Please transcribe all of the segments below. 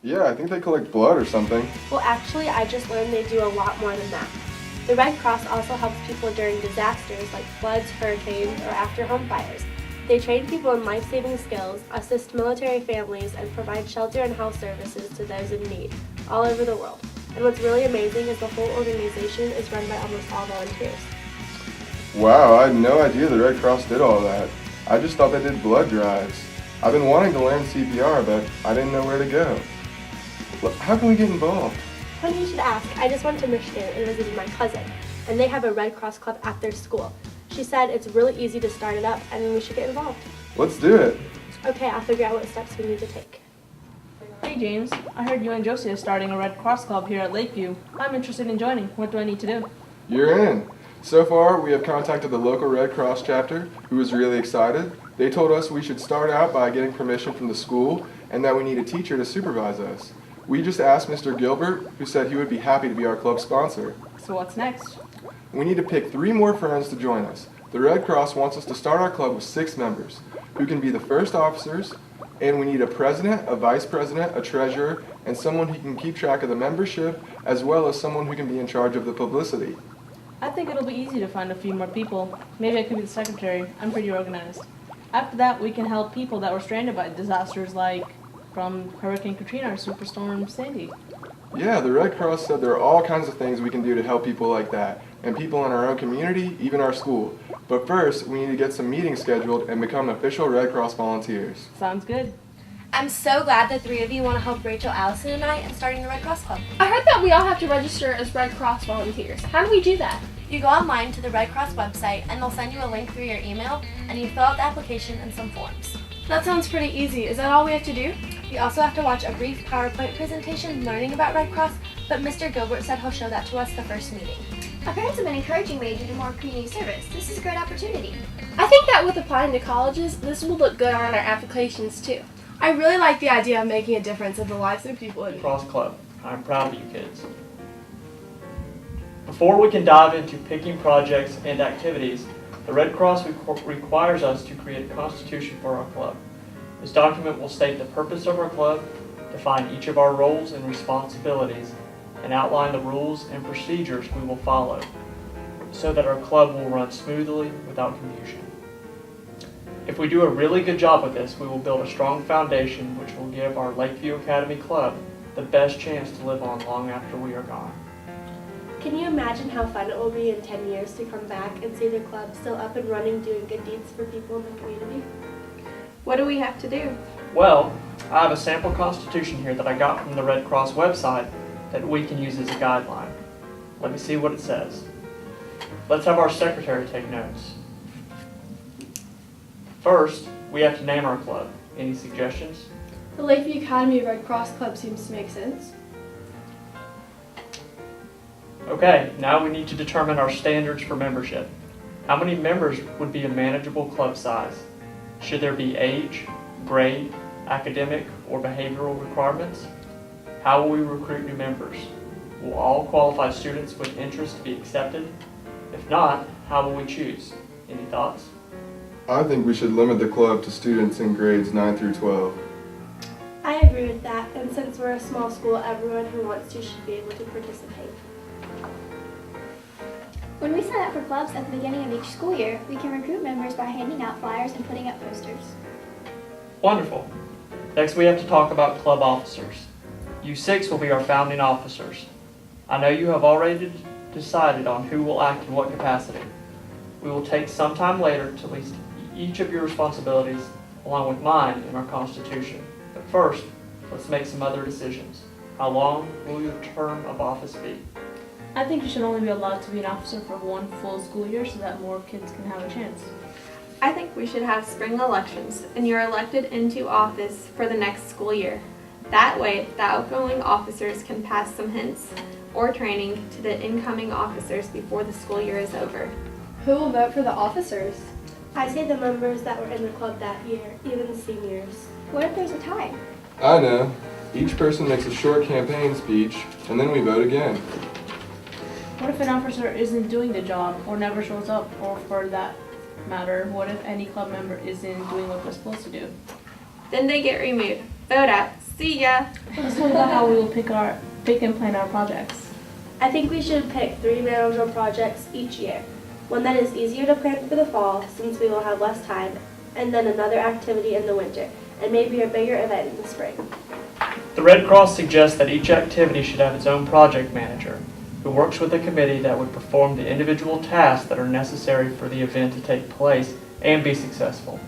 Yeah, I think they collect blood or something. Well, actually, I just learned they do a lot more than that. The Red Cross also helps people during disasters like floods, hurricanes, or after home fires. They train people in life-saving skills, assist military families, and provide shelter and health services to those in need, all over the world. And what's really amazing is the whole organization is run by almost all volunteers. Wow, I had no idea the Red Cross did all that. I just thought they did blood drives. I've been wanting to learn CPR, but I didn't know where to go. How can we get involved? Funny you should ask. I just went to Michigan and visited my cousin, and they have a Red Cross club at their school. She said it's really easy to start it up, and we should get involved. Let's do it. Okay, I'll figure out what steps we need to take. Hey James, I heard you and Josie are starting a Red Cross club here at Lakeview. I'm interested in joining. What do I need to do? You're in. So far, we have contacted the local Red Cross chapter, who is really excited. They told us we should start out by getting permission from the school and that we need a teacher to supervise us. We just asked Mr. Gilbert, who said he would be happy to be our club sponsor. So what's next? We need to pick 3 more friends to join us. The Red Cross wants us to start our club with 6 members, who can be the first officers, and we need a president, a vice president, a treasurer, and someone who can keep track of the membership, as well as someone who can be in charge of the publicity. I think it'll be easy to find a few more people. Maybe I could be the secretary. I'm pretty organized. After that, we can help people that were stranded by disasters like from Hurricane Katrina or Superstorm Sandy. Yeah, the Red Cross said there are all kinds of things we can do to help people like that, and people in our own community, even our school. But first, we need to get some meetings scheduled and become official Red Cross volunteers. Sounds good. I'm so glad the 3 of you want to help Rachel, Allison, and I in starting the Red Cross Club. I heard that we all have to register as Red Cross volunteers. How do we do that? You go online to the Red Cross website and they'll send you a link through your email and you fill out the application and some forms. That sounds pretty easy. Is that all we have to do? You also have to watch a brief PowerPoint presentation learning about Red Cross, but Mr. Gilbert said he'll show that to us the first meeting. Our parents have been encouraging me to do more community service. This is a great opportunity. I think that with applying to colleges, this will look good on our applications too. I really like the idea of making a difference in the lives of people in Cross Club. I'm proud of you kids. Before we can dive into picking projects and activities, the Red Cross requires us to create a constitution for our club. This document will state the purpose of our club, define each of our roles and responsibilities, and outline the rules and procedures we will follow so that our club will run smoothly without confusion. If we do a really good job with this, we will build a strong foundation which will give our Lakeview Academy Club the best chance to live on long after we are gone. Can you imagine how fun it will be in 10 years to come back and see the club still up and running doing good deeds for people in the community? What do we have to do? Well, I have a sample constitution here that I got from the Red Cross website that we can use as a guideline. Let me see what it says. Let's have our secretary take notes. First, we have to name our club. Any suggestions? The Lakeview Academy Red Cross Club seems to make sense. Okay, now we need to determine our standards for membership. How many members would be a manageable club size? Should there be age, grade, academic, or behavioral requirements? How will we recruit new members? Will all qualified students with interest be accepted? If not, how will we choose? Any thoughts? I think we should limit the club to students in grades 9 through 12. I agree with that, and since we're a small school, everyone who wants to should be able to participate. When we sign up for clubs at the beginning of each school year, we can recruit members by handing out flyers and putting up posters. Wonderful. Next we have to talk about club officers. You 6 will be our founding officers. I know you have already decided on who will act in what capacity. We will take some time later to list each of your responsibilities along with mine in our Constitution. But first, let's make some other decisions. How long will your term of office be? I think you should only be allowed to be an officer for 1 full school year so that more kids can have a chance. I think we should have spring elections, and you're elected into office for the next school year. That way, the outgoing officers can pass some hints or training to the incoming officers before the school year is over. Who will vote for the officers? I say the members that were in the club that year, even the seniors. What if there's a tie? I know. Each person makes a short campaign speech, and then we vote again. What if an officer isn't doing the job or never shows up, or for that matter, what if any club member isn't doing what they're supposed to do? Then they get removed. Vote out. See ya. Let's talk about how we will pick and plan our projects. I think we should pick 3 manageable projects each year. One that is easier to plan for the fall, since we will have less time, and then another activity in the winter, and maybe a bigger event in the spring. The Red Cross suggests that each activity should have its own project manager, who works with a committee that would perform the individual tasks that are necessary for the event to take place and be successful.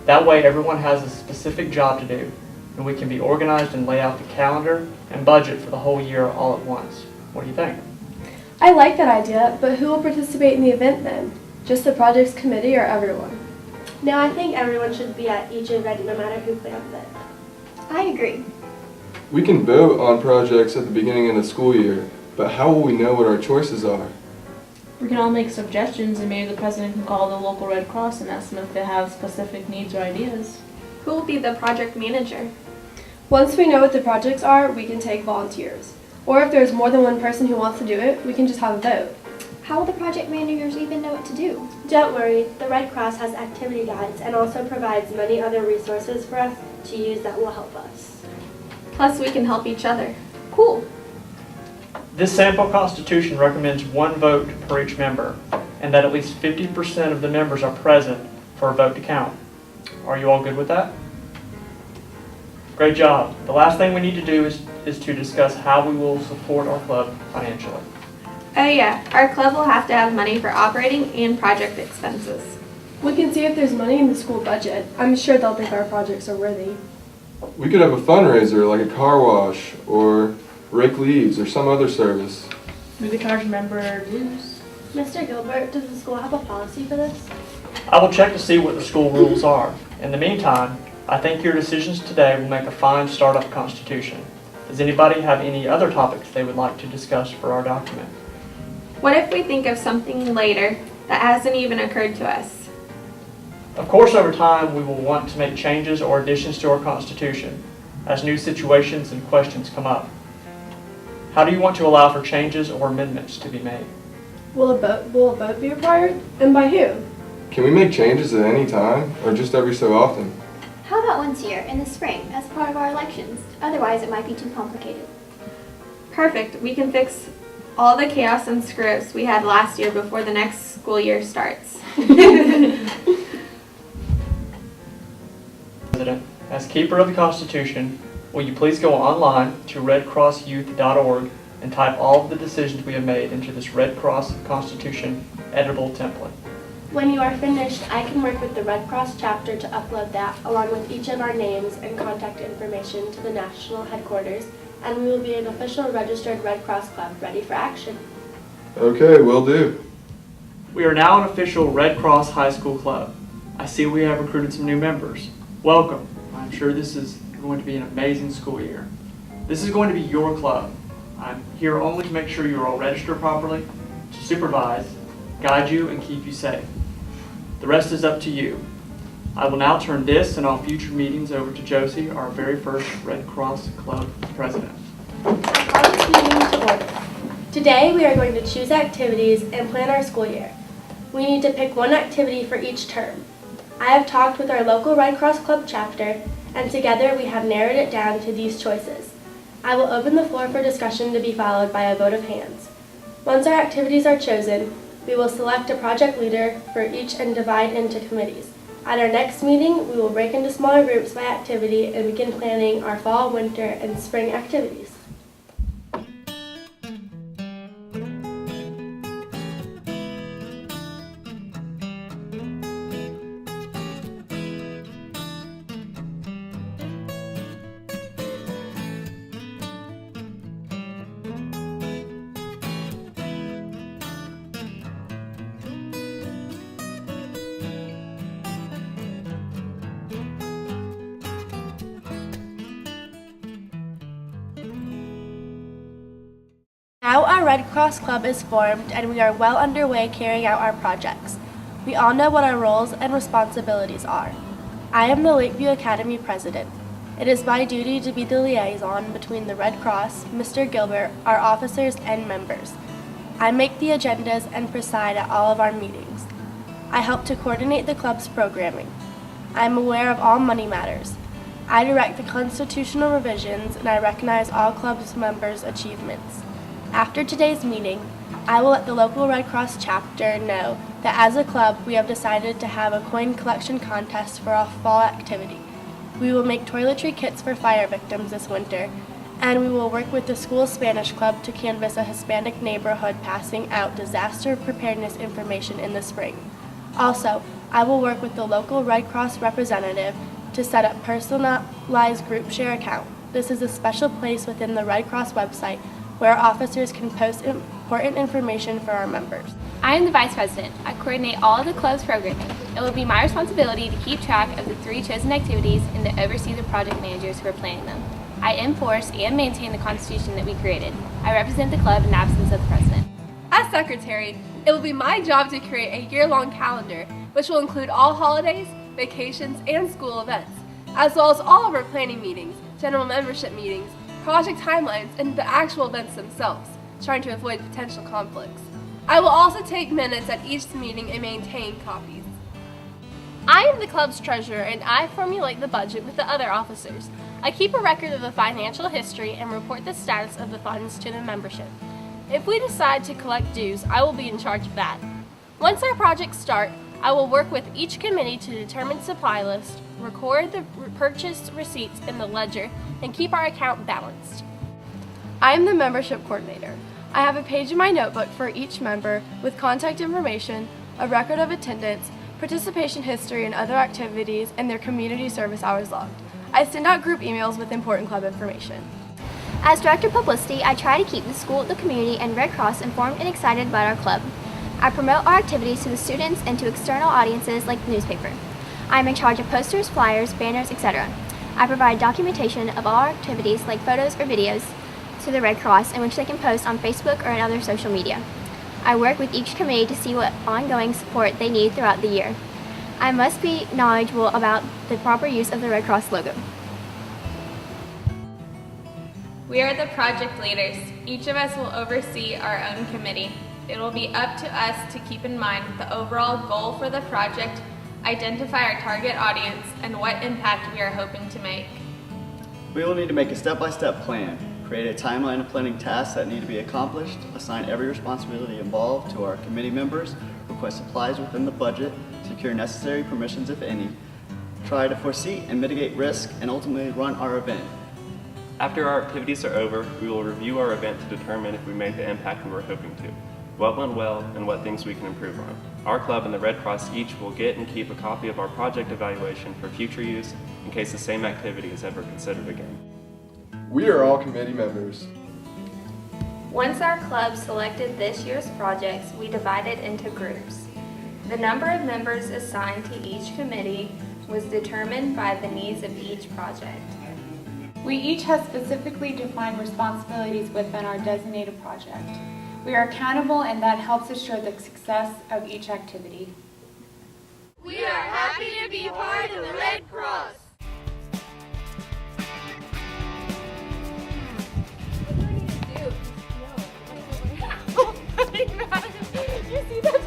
That way everyone has a specific job to do, and we can be organized and lay out the calendar and budget for the whole year all at once. What do you think? I like that idea, but who will participate in the event then? Just the projects committee or everyone? No, I think everyone should be at each event no matter who plans it. I agree. We can vote on projects at the beginning of the school year, but how will we know what our choices are? We can all make suggestions, and maybe the president can call the local Red Cross and ask them if they have specific needs or ideas. Who will be the project manager? Once we know what the projects are, we can take volunteers. Or if there's more than one person who wants to do it, we can just have a vote. How will the project managers even know what to do? Don't worry, the Red Cross has activity guides and also provides many other resources for us to use that will help us. Plus, we can help each other. Cool. This sample constitution recommends 1 vote per each member, and that at least 50% of the members are present for a vote to count. Are you all good with that? Great job. The last thing we need to do is to discuss how we will support our club financially. Oh yeah, our club will have to have money for operating and project expenses. We can see if there's money in the school budget. I'm sure they'll think our projects are worthy. We could have a fundraiser like a car wash or rake leaves or some other service. We could charge member dues. Mr. Gilbert, does the school have a policy for this? I will check to see what the school rules are. In the meantime, I think your decisions today will make a fine startup constitution. Does anybody have any other topics they would like to discuss for our document? What if we think of something later that hasn't even occurred to us? Of course, over time, we will want to make changes or additions to our Constitution as new situations and questions come up. How do you want to allow for changes or amendments to be made? Will a vote be required? And by who? Can we make changes at any time or just every so often? How about once a year, in the spring, as part of our elections? Otherwise, it might be too complicated. Perfect. We can fix all the chaos and screw-ups we had last year before the next school year starts. President, as keeper of the Constitution, will you please go online to redcrossyouth.org and type all of the decisions we have made into this Red Cross Constitution editable template? When you are finished, I can work with the Red Cross chapter to upload that, along with each of our names and contact information to the national headquarters, and we will be an official registered Red Cross club ready for action. Okay, will do. We are now an official Red Cross High School club. I see we have recruited some new members. Welcome. I'm sure this is going to be an amazing school year. This is going to be your club. I'm here only to make sure you're all registered properly, to supervise, guide you, and keep you safe. The rest is up to you. I will now turn this and all future meetings over to Josie, our very first Red Cross Club president. I call this meeting to order. Today we are going to choose activities and plan our school year. We need to pick one activity for each term. I have talked with our local Red Cross Club chapter, and together we have narrowed it down to these choices. I will open the floor for discussion to be followed by a vote of hands. Once our activities are chosen, we will select a project leader for each and divide into committees. At our next meeting, we will break into smaller groups by activity and begin planning our fall, winter, and spring activities. Now our Red Cross Club is formed and we are well underway carrying out our projects. We all know what our roles and responsibilities are. I am the Lakeview Academy president. It is my duty to be the liaison between the Red Cross, Mr. Gilbert, our officers, and members. I make the agendas and preside at all of our meetings. I help to coordinate the club's programming. I am aware of all money matters. I direct the constitutional revisions, and I recognize all club's members' achievements. After today's meeting, I will let the local Red Cross chapter know that as a club, we have decided to have a coin collection contest for our fall activity. We will make toiletry kits for fire victims this winter, and we will work with the school Spanish club to canvass a Hispanic neighborhood passing out disaster preparedness information in the spring. Also, I will work with the local Red Cross representative to set up personalized group share account. This is a special place within the Red Cross website where officers can post important information for our members. I am the vice president. I coordinate all of the club's programming. It will be my responsibility to keep track of the 3 chosen activities and to oversee the project managers who are planning them. I enforce and maintain the constitution that we created. I represent the club in the absence of the president. As secretary, it will be my job to create a year-long calendar, which will include all holidays, vacations, and school events, as well as all of our planning meetings, general membership meetings, project timelines, and the actual events themselves, trying to avoid potential conflicts. I will also take minutes at each meeting and maintain copies. I am the club's treasurer, and I formulate the budget with the other officers. I keep a record of the financial history and report the status of the funds to the membership. If we decide to collect dues, I will be in charge of that. Once our projects start, I will work with each committee to determine supply list, record the purchase receipts in the ledger, and keep our account balanced. I am the membership coordinator. I have a page in my notebook for each member with contact information, a record of attendance, participation history and other activities, and their community service hours logged. I send out group emails with important club information. As Director of Publicity, I try to keep the school, the community, and Red Cross informed and excited about our club. I promote our activities to the students and to external audiences like the newspaper. I am in charge of posters, flyers, banners, etc. I provide documentation of all our activities like photos or videos to the Red Cross in which they can post on Facebook or in other social media. I work with each committee to see what ongoing support they need throughout the year. I must be knowledgeable about the proper use of the Red Cross logo. We are the project leaders. Each of us will oversee our own committee. It will be up to us to keep in mind the overall goal for the project, identify our target audience, and what impact we are hoping to make. We will need to make a step-by-step plan, create a timeline of planning tasks that need to be accomplished, assign every responsibility involved to our committee members, request supplies within the budget, secure necessary permissions if any, try to foresee and mitigate risk, and ultimately run our event. After our activities are over, we will review our event to determine if we made the impact we were hoping to, what went well, and what things we can improve on. Our club and the Red Cross each will get and keep a copy of our project evaluation for future use in case the same activity is ever considered again. We are all committee members. Once our club selected this year's projects, we divided into groups. The number of members assigned to each committee was determined by the needs of each project. We each have specifically defined responsibilities within our designated project. We are accountable, and that helps assure the success of each activity. We are happy to be part of the Red Cross. What do you do? You see that?